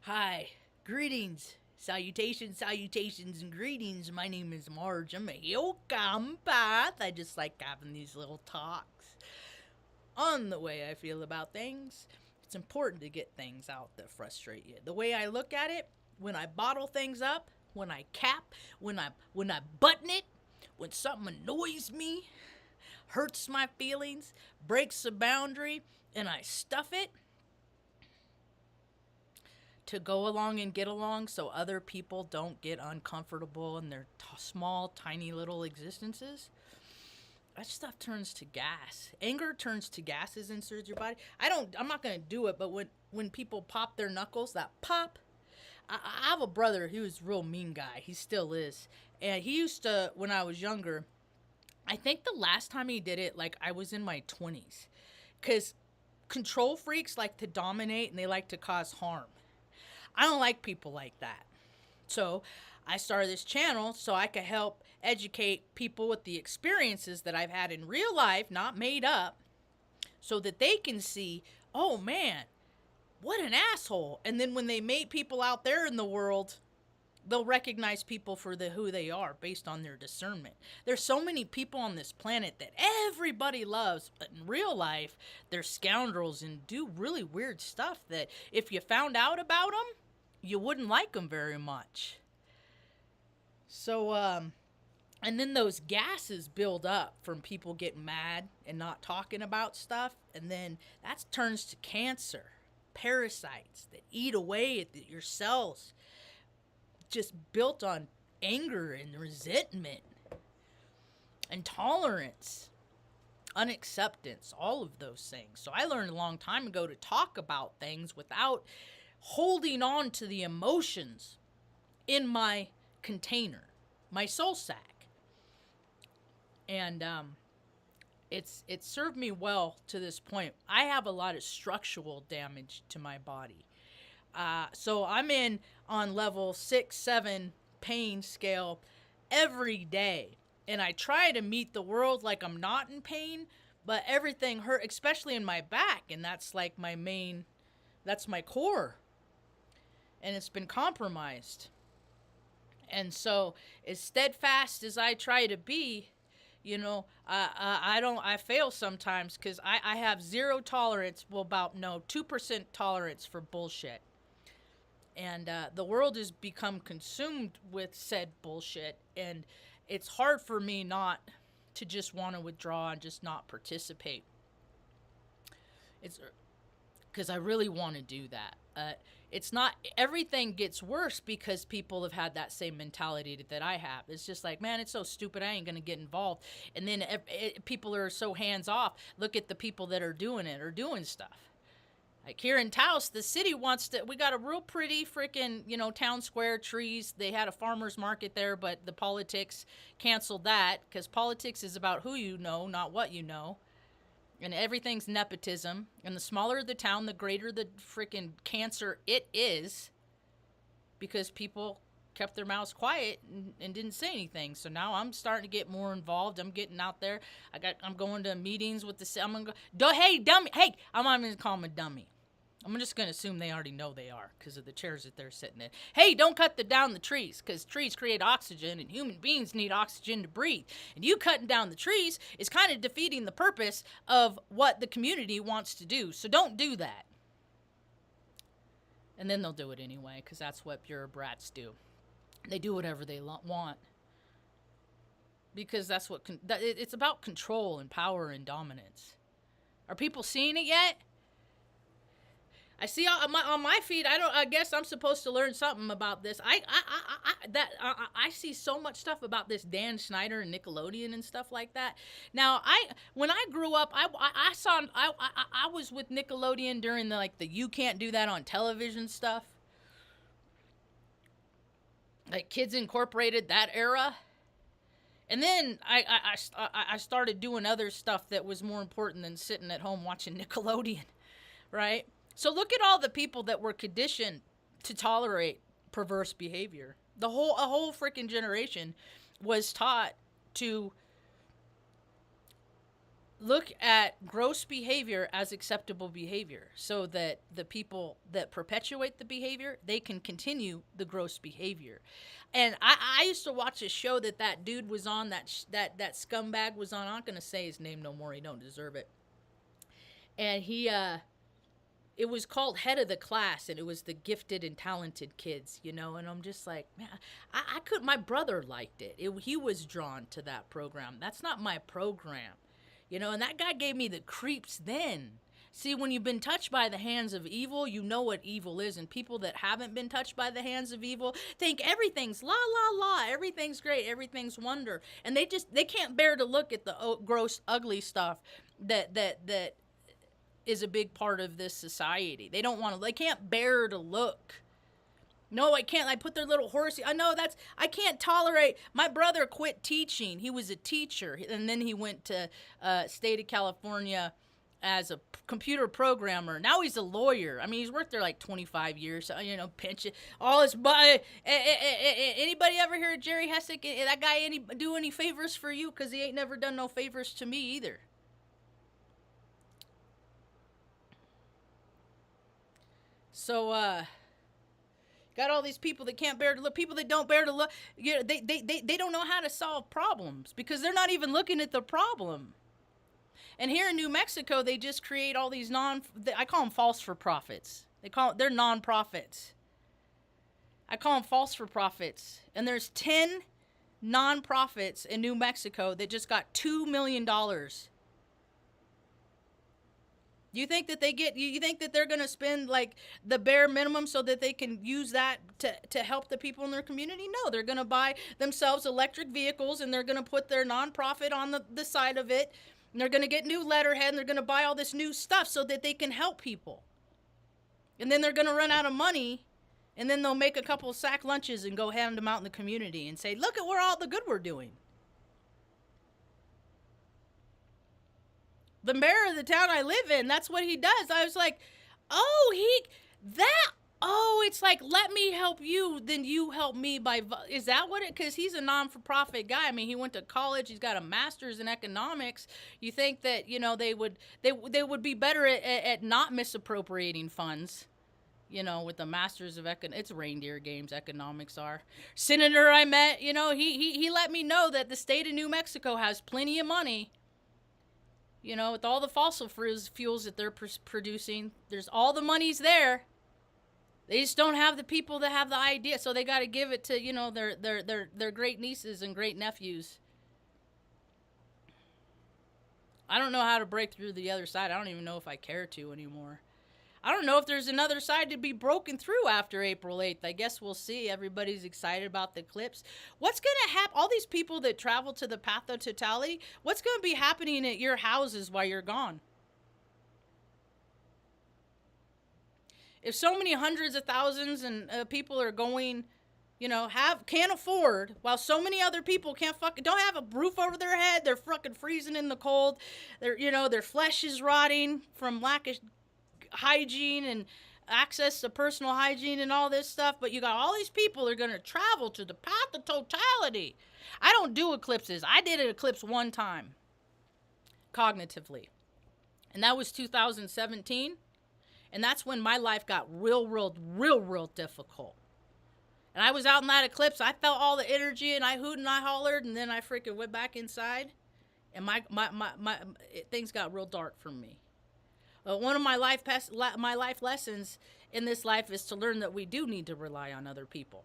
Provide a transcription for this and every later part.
Hi, greetings, salutations, and greetings. My name is Marge. I'm a yogampath. I just like having these little talks on the way I feel about things. It's important to get things out that frustrate you. The way I look at it, when I bottle things up, when I cap, when I button it, when something annoys me, hurts my feelings, breaks a boundary, and I stuff it, to go along and get along so other people don't get uncomfortable in their small, tiny little existences. That stuff turns to gas. Anger turns to gases inside your body. I'm not going to do it, but when people pop their knuckles, that pop. I have a brother. He was a real mean guy. He still is. And he used to, when I was younger, I think the last time he did it, like I was in my 20s. Because control freaks like to dominate and they like to cause harm. I don't like people like that. So I started this channel so I could help educate people with the experiences that I've had in real life, not made up, so that they can see, oh man, what an asshole. And then when they meet people out there in the world, they'll recognize people for who they are based on their discernment. There's so many people on this planet that everybody loves, but in real life, they're scoundrels and do really weird stuff that if you found out about them, you wouldn't like them very much. So, and then those gases build up from people getting mad and not talking about stuff, and then that turns to cancer, parasites that eat away at your cells, just built on anger and resentment, intolerance, unacceptance, all of those things. So I learned a long time ago to talk about things without holding on to the emotions in my container, my soul sack. And it's served me well to this point. I have a lot of structural damage to my body. So I'm in on level 6, 7 pain scale every day. And I try to meet the world like I'm not in pain, but everything hurt, especially in my back. And that's like that's my core. And it's been compromised. And so as steadfast as I try to be, I fail sometimes because I have zero tolerance, 2% tolerance for bullshit. And the world has become consumed with said bullshit, and it's hard for me not to just want to withdraw and just not participate. It's because I really want to do that. It's not, everything gets worse because people have had that same mentality that I have. It's just like, man, it's so stupid, I ain't going to get involved. And then people are so hands off. Look at the people that are doing it or doing stuff. Like here in Taos, the city we got a real pretty freaking, town square, trees. They had a farmer's market there, but the politics canceled that because politics is about who you know, not what you know. And everything's nepotism. And the smaller the town, the greater the freaking cancer it is, because people kept their mouths quiet and didn't say anything. So now I'm starting to get more involved. I'm getting out there. I'm going to meetings with I'm gonna go. Hey, dummy. Hey, I'm not even gonna call him a dummy. I'm just going to assume they already know they are because of the chairs that they're sitting in. Hey, don't cut down the trees because trees create oxygen and human beings need oxygen to breathe. And you cutting down the trees is kind of defeating the purpose of what the community wants to do. So don't do that. And then they'll do it anyway because that's what bureaucrats do. They do whatever they want because that's what it's about control and power and dominance. Are people seeing it yet? I see on my feed. I guess I'm supposed to learn something about this. I see so much stuff about this Dan Schneider and Nickelodeon and stuff like that. Now, when I grew up, I was with Nickelodeon during the you can't do that on television stuff. Like Kids Incorporated, that era. And then I started doing other stuff that was more important than sitting at home watching Nickelodeon, right? So look at all the people that were conditioned to tolerate perverse behavior. A whole freaking generation was taught to look at gross behavior as acceptable behavior so that the people that perpetuate the behavior, they can continue the gross behavior. And I used to watch a show that dude was on, that scumbag was on. I'm not going to say his name no more. He don't deserve it. And it was called Head of the Class, and it was the gifted and talented kids, you know. And I'm just like, man, I could. My brother liked it. He was drawn to that program. That's not my program, you know. And that guy gave me the creeps then. See, when you've been touched by the hands of evil, you know what evil is. And people that haven't been touched by the hands of evil think everything's la la la, everything's great, everything's wonder, and they can't bear to look at the gross, ugly stuff that is a big part of this society. They don't want to, they can't bear to look. No, I can't. I put their little horsey. I know I can't tolerate. My brother quit teaching. He was a teacher, and then he went to state of California as a computer programmer. Now he's a lawyer. I mean, he's worked there like 25 years, you know, pension, all his money. Anybody ever hear of Jerry Hessick? That guy do any favors for you? Because he ain't never done no favors to me either. So, got all these people that can't bear to look, people that don't bear to look, you know, they don't know how to solve problems because they're not even looking at the problem. And here in New Mexico, they just create all these I call them false for profits. They're non-profits. I call them false for profits. And there's 10 non-profits in New Mexico that just got $2 million. You think that you think that they're going to spend like the bare minimum so that they can use that to help the people in their community? No, they're going to buy themselves electric vehicles, and they're going to put their nonprofit on the side of it, and they're going to get new letterhead, and they're going to buy all this new stuff so that they can help people. And then they're going to run out of money, and then they'll make a couple of sack lunches and go hand them out in the community and say, look at all the good we're doing. The mayor of the town I live in, that's what he does. I was like, it's like, let me help you, then you help me is that what because he's a non-for-profit guy. I mean, he went to college, he's got a master's in economics. You think that, you know, they would be better at not misappropriating funds, you know, with the masters of it's reindeer games, economics are. Senator I met, you know, he let me know that the state of New Mexico has plenty of money. You know, with all the fossil fuels that they're producing, there's all the money's there. They just don't have the people that have the idea, so they got to give it to, you know, their great nieces and great nephews. I don't know how to break through the other side. I don't even know if I care to anymore. I don't know if there's another side to be broken through after April 8th. I guess we'll see. Everybody's excited about the eclipse. What's going to happen? All these people that travel to the path of totality, what's going to be happening at your houses while you're gone? If so many hundreds of thousands and people are going, you know, can't afford, while so many other people don't have a roof over their head, they're fucking freezing in the cold. Their flesh is rotting from lack of hygiene and access to personal hygiene and all this stuff, but you got all these people that are going to travel to the path of totality. I don't do eclipses. I did an eclipse one time, cognitively, and that was 2017, and that's when my life got real difficult. And I was out in that eclipse. I felt all the energy, and I hooted and I hollered, and then I freaking went back inside, and things got real dark for me. One of my life lessons in this life is to learn that we do need to rely on other people.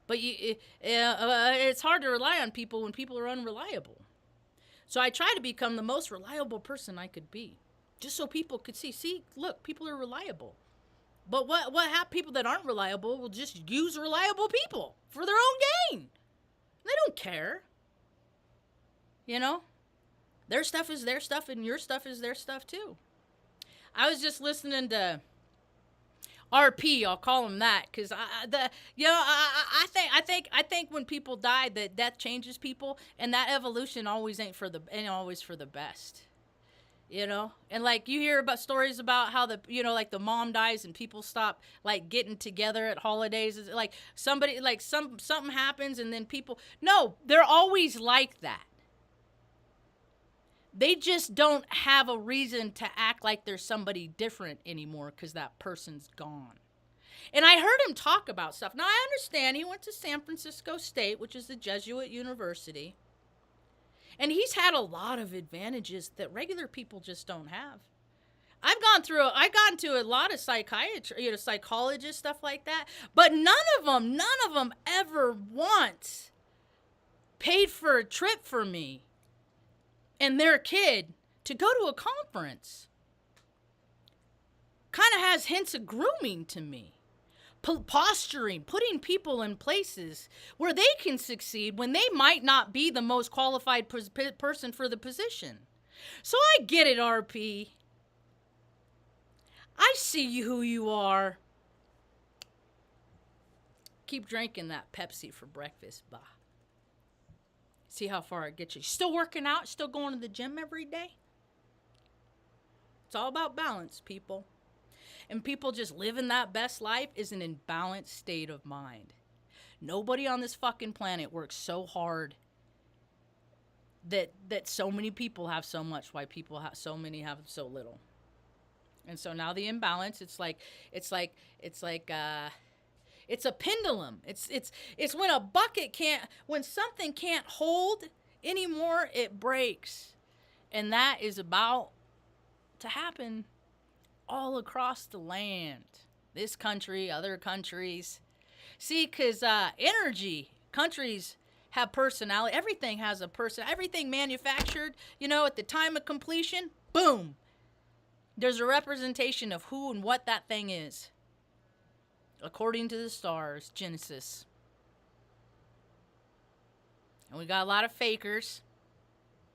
But it's hard to rely on people when people are unreliable. So I try to become the most reliable person I could be, just so people could see, look, people are reliable. But what have people that aren't reliable will just use reliable people for their own gain. They don't care. You know? Their stuff is their stuff, and your stuff is their stuff too. I was just listening to RP. I'll call him that because I think when people die, that death changes people, and that evolution always ain't always for the best. You know, and like you hear about stories about how like the mom dies and people stop like getting together at holidays. It's like something happens and then they're always like that. They just don't have a reason to act like there's somebody different anymore because that person's gone. And I heard him talk about stuff. Now, I understand he went to San Francisco State, which is the Jesuit university. And he's had a lot of advantages that regular people just don't have. I've gotten to a lot of psychologists, stuff like that. But none of them ever once paid for a trip for me and their kid to go to a conference. Kind of has hints of grooming to me. Posturing, putting people in places where they can succeed when they might not be the most qualified person for the position. So I get it, RP. I see who you are. Keep drinking that Pepsi for breakfast, bah. See how far it gets you. Still working out? Still going to the gym every day? It's all about balance, people. And people just living that best life is an imbalanced state of mind. Nobody on this fucking planet works so hard that so many people have so much, why so many have so little. And so now the imbalance, it's a pendulum. It's when something can't hold anymore, it breaks. And that is about to happen all across the land. This country, other countries. See, because energy, countries have personality. Everything has a person. Everything manufactured, at the time of completion, boom. There's a representation of who and what that thing is. According to the stars, Genesis. And we got a lot of fakers.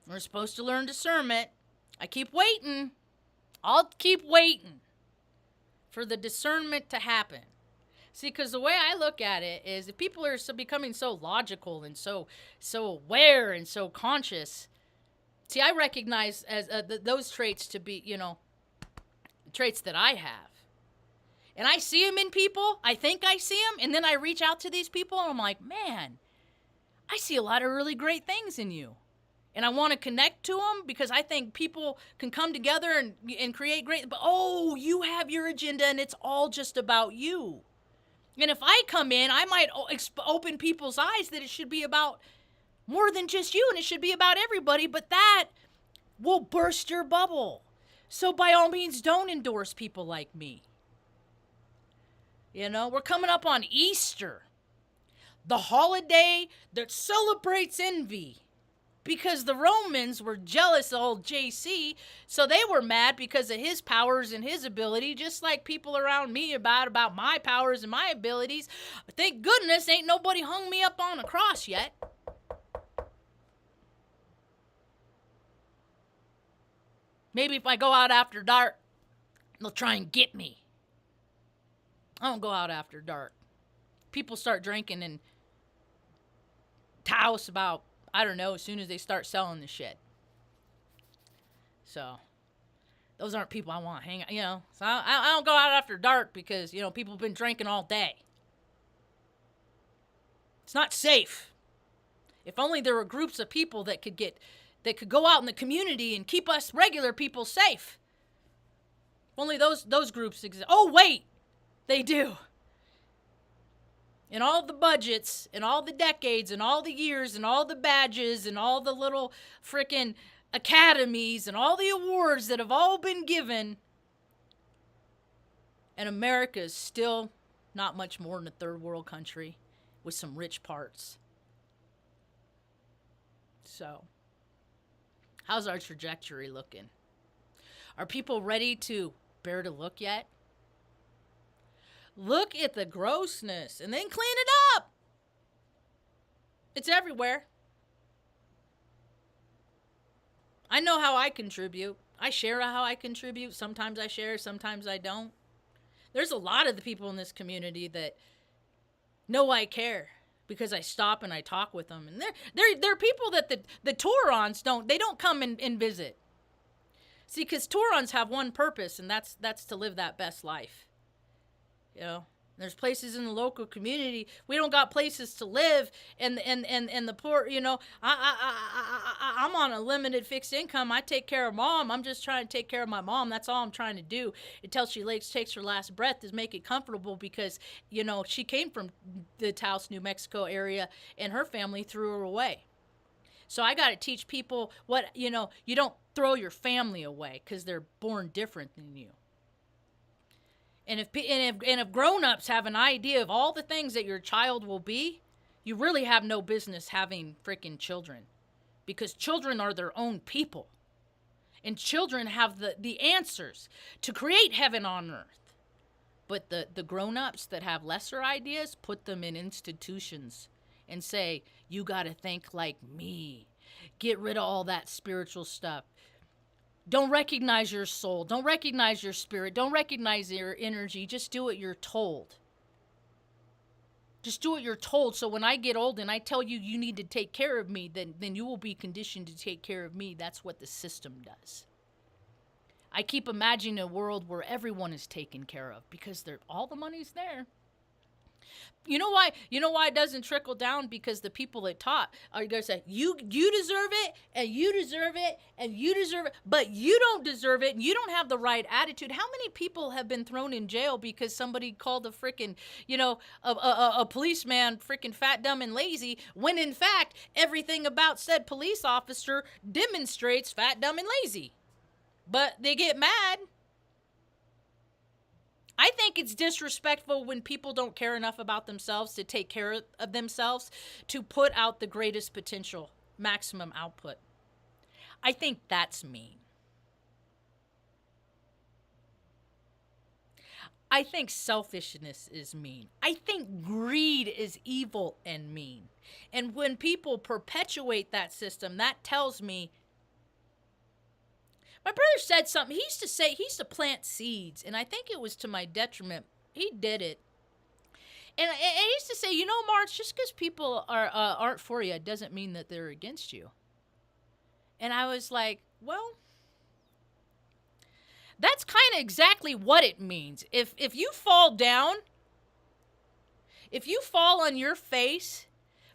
We're supposed to learn discernment. I keep waiting. I'll keep waiting for the discernment to happen. See, because the way I look at it is if people are becoming so logical and so aware and so conscious, see, I recognize as those traits to be, traits that I have. And I see them in people. I think I see them. And then I reach out to these people and I'm like, man, I see a lot of really great things in you. And I want to connect to them because I think people can come together and create great. But, you have your agenda and it's all just about you. And if I come in, I might open people's eyes that it should be about more than just you and it should be about everybody. But that will burst your bubble. So by all means, don't endorse people like me. We're coming up on Easter, the holiday that celebrates envy. Because the Romans were jealous of old JC, so they were mad because of his powers and his ability, just like people around me about my powers and my abilities. Thank goodness ain't nobody hung me up on a cross yet. Maybe if I go out after dark, they'll try and get me. I don't go out after dark. People start drinking in Taos about, I don't know, as soon as they start selling the shit. So, those aren't people I want to hang out, So I don't go out after dark because, people have been drinking all day. It's not safe. If only there were groups of people that could go out in the community and keep us regular people safe. If only those groups exist. Oh, wait! They do. And all the budgets, and all the decades, and all the years, and all the badges, and all the little frickin' academies, and all the awards that have all been given. And America is still not much more than a third world country with some rich parts. So, how's our trajectory looking? Are people ready to bear to look yet? Look at the grossness and then clean it up. It's everywhere. I know how I contribute. I share how I contribute. Sometimes I share, sometimes I don't. There's a lot of the people in this community that know I care because I stop and I talk with them. And they're people that the Taurons don't come and visit. See, because Taurons have one purpose, and that's to live that best life. There's places in the local community. We don't got places to live, and the poor. I'm on a limited fixed income. I take care of mom. I'm just trying to take care of my mom. That's all I'm trying to do until she takes her last breath, is make it comfortable, because she came from the Taos, New Mexico area, and her family threw her away. So I got to teach people what you don't throw your family away because they're born different than you. And if grown-ups have an idea of all the things that your child will be, you really have no business having freaking children, because children are their own people. And children have the answers to create heaven on earth. But the grown-ups that have lesser ideas, put them in institutions and say, you got to think like me. Get rid of all that spiritual stuff. Don't recognize your soul. Don't recognize your spirit. Don't recognize your energy. Just do what you're told. Just do what you're told. So when I get old and I tell you you need to take care of me, then you will be conditioned to take care of me. That's what the system does. I keep imagining a world where everyone is taken care of, because all the money's there. You know why it doesn't trickle down? Because the people that taught are going to say, you deserve it, and you deserve it, and you deserve it, but you don't deserve it, and you don't have the right attitude. How many people have been thrown in jail because somebody called a freaking, a policeman freaking fat, dumb, and lazy, when in fact everything about said police officer demonstrates fat, dumb, and lazy? But they get mad. I think it's disrespectful when people don't care enough about themselves to take care of themselves, to put out the greatest potential, maximum output. I think that's mean. I think selfishness is mean. I think greed is evil and mean. And when people perpetuate that system, that tells me. My brother said something. He used to plant seeds, and I think it was to my detriment. He did it. And he used to say, Marge, just because people aren't for you doesn't mean that they're against you. And I was like, well, that's kind of exactly what it means. If you fall down, if you fall on your face,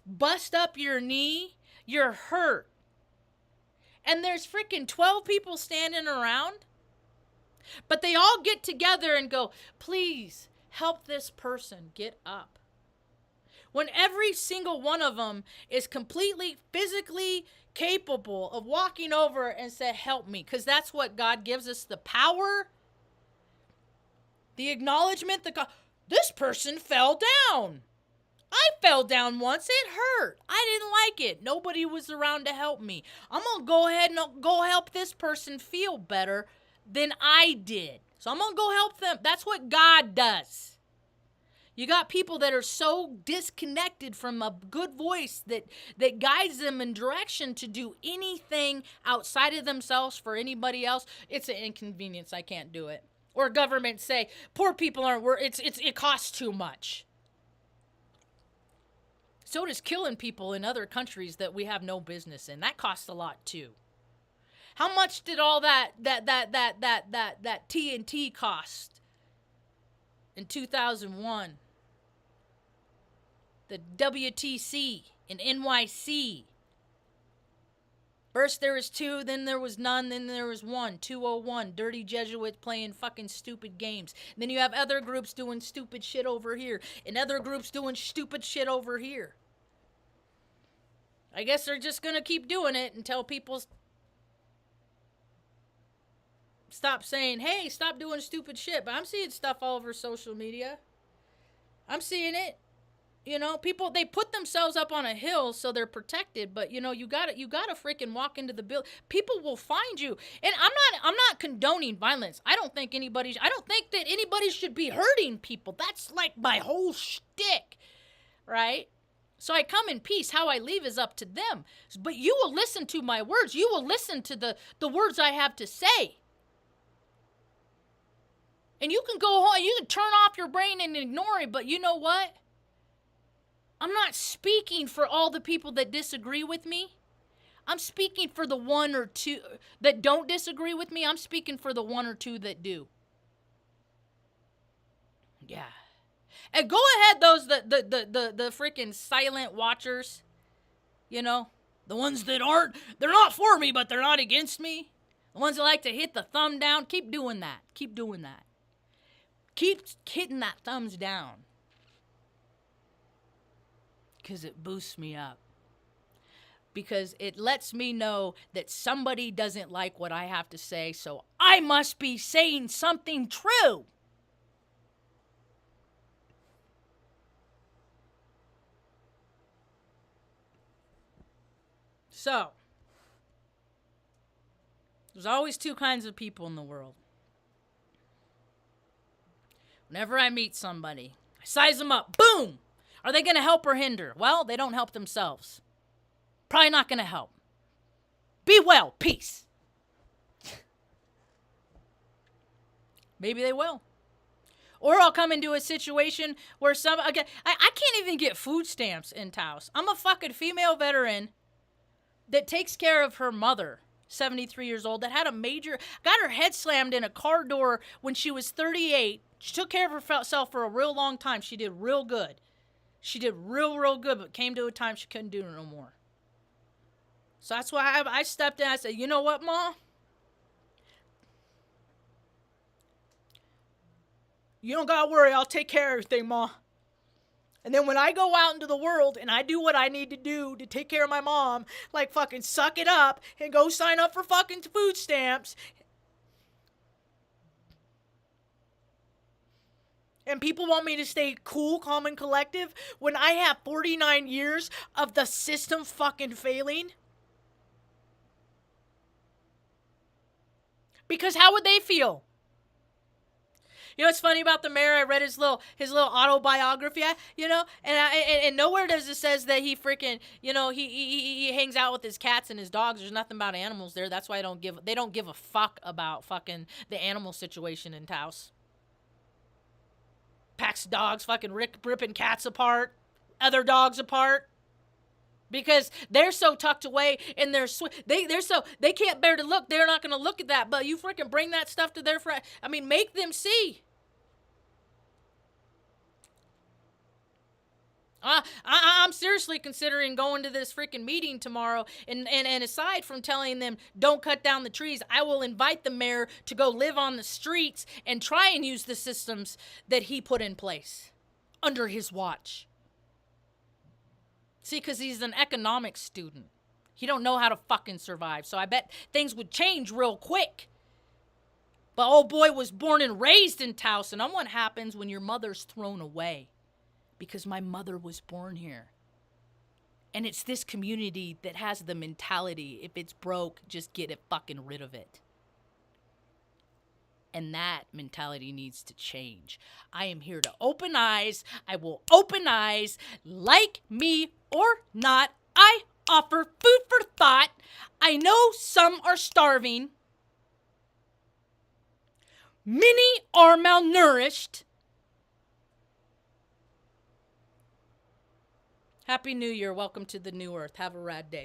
bust up your knee, you're hurt. And there's freaking 12 people standing around, but they all get together and go, please help this person get up. When every single one of them is completely physically capable of walking over and say, help me, because that's what God gives us, the power, the acknowledgement, this person fell down. I fell down once. It hurt. I didn't like it. Nobody was around to help me. I'm going to go ahead and go help this person feel better than I did. So I'm going to go help them. That's what God does. You got people that are so disconnected from a good voice that guides them in direction to do anything outside of themselves for anybody else. It's an inconvenience. I can't do it. Or government say, poor people aren't worth it costs too much. So does killing people in other countries that we have no business in. That costs a lot too. How much did all that TNT cost in 2001? The WTC in NYC. First there was 2, then there was none, then there was 1. 201. Dirty Jesuits playing fucking stupid games. And then you have other groups doing stupid shit over here, and other groups doing stupid shit over here. I guess they're just gonna keep doing it until people stop saying, hey, stop doing stupid shit. But I'm seeing stuff all over social media. I'm seeing it. People, they put themselves up on a hill so they're protected, but you gotta freaking walk into the building. People will find you. And I'm not condoning violence. I don't think that anybody should be hurting people. That's like my whole shtick, right? So I come in peace. How I leave is up to them. But you will listen to my words. You will listen to the words I have to say. And you can go home, you can turn off your brain and ignore it, but you know what? I'm not speaking for all the people that disagree with me. I'm speaking for the 1 or 2 that don't disagree with me. I'm speaking for the 1 or 2 that do. Yeah. And go ahead, those the freaking silent watchers, you know, the ones that aren't, they're not for me, but they're not against me. The ones that like to hit the thumb down, keep doing that. Keep doing that. Keep hitting that thumbs down. Because it boosts me up. Because it lets me know that somebody doesn't like what I have to say, so I must be saying something true. So, there's always two kinds of people in the world. Whenever I meet somebody, I size them up. Boom! Are they going to help or hinder? Well, they don't help themselves. Probably not going to help. Be well. Peace. Maybe they will. Or I'll come into a situation where I can't even get food stamps in Taos. I'm a fucking female veteran that takes care of her mother, 73 years old, that had got her head slammed in a car door when she was 38. She took care of herself for a real long time. She did real good. She did real good, but came to a time she couldn't do it no more. So that's why I stepped in. I said, you know what, Ma? You don't gotta worry. I'll take care of everything, Ma. And then when I go out into the world and I do what I need to do to take care of my mom, like fucking suck it up and go sign up for fucking food stamps. And people want me to stay cool, calm, and collective when I have 49 years of the system fucking failing. Because how would they feel? You know what's funny about the mayor? I read his little autobiography, you know, and nowhere does it says that he freaking, you know, he hangs out with his cats and his dogs. There's nothing about animals there. That's why they don't give a fuck about fucking the animal situation in Taos. Packs of dogs, fucking ripping cats apart, other dogs apart. Because they're so tucked away and they can't bear to look. They're not going to look at that. But you freaking bring that stuff to their friend. I mean, make them see. I'm seriously considering going to this freaking meeting tomorrow. And aside from telling them don't cut down the trees, I will invite the mayor to go live on the streets and try and use the systems that he put in place under his watch. See, because he's an economics student. He don't know how to fucking survive. So I bet things would change real quick. But old boy was born and raised in Taos. And what happens when your mother's thrown away? Because my mother was born here. And it's this community that has the mentality, if it's broke, just get it fucking rid of it. And that mentality needs to change. I am here to open eyes. I will open eyes. Like me or not, I offer food for thought. I know some are starving. Many are malnourished. Happy New Year. Welcome to the new earth. Have a rad day.